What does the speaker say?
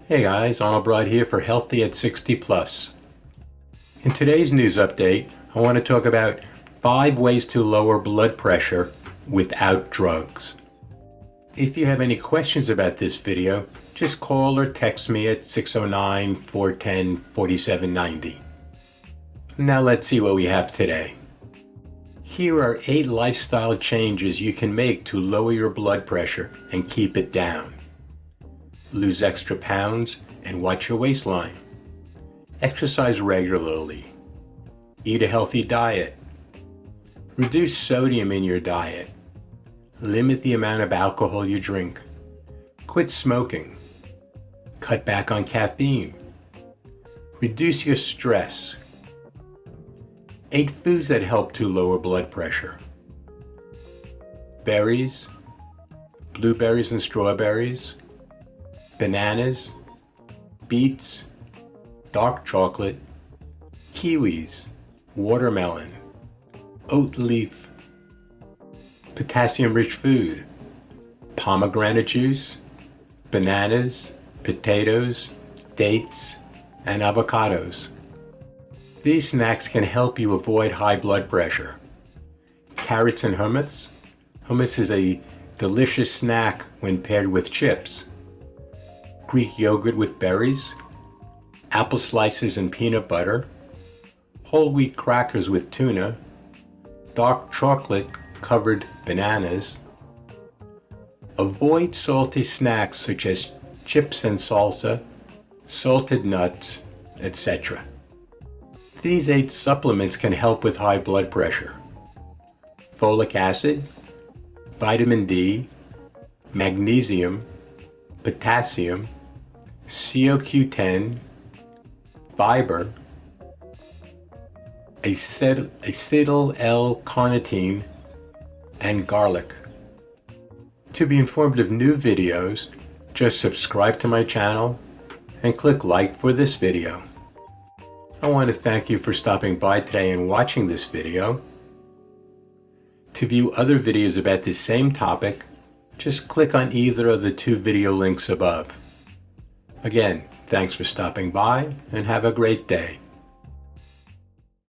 Hey guys, Arnold here for Healthy at 60 Plus. In today's news update, I want to talk about 5 ways to lower blood pressure without drugs. If you have any questions about this video, just call or text me at 609-410-4790. Now let's see what we have today. Here are 8 lifestyle changes you can make to lower your blood pressure and keep it down. Lose extra pounds and watch your waistline. Exercise regularly. Eat a healthy diet. Reduce sodium in your diet. Limit the amount of alcohol you drink. Quit smoking. Cut back on caffeine. Reduce your stress. 8 foods that help to lower blood pressure. Berries, blueberries and strawberries, bananas, beets, dark chocolate, kiwis, watermelon, oat leaf, potassium-rich food, pomegranate juice, bananas, potatoes, dates, and avocados. These snacks can help you avoid high blood pressure. Carrots and hummus. Hummus is a delicious snack when paired with chips. Greek yogurt with berries, apple slices and peanut butter, whole wheat crackers with tuna, dark chocolate covered bananas. Avoid salty snacks such as chips and salsa, salted nuts, etc. These 8 supplements can help with high blood pressure. Folic acid, vitamin D, magnesium, potassium, CoQ10, fiber, acetyl L-carnitine, and garlic. To be informed of new videos, just subscribe to my channel and click like for this video. I want to thank you for stopping by today and watching this video. To view other videos about this same topic, just click on either of the 2 video links above. Again, thanks for stopping by and have a great day.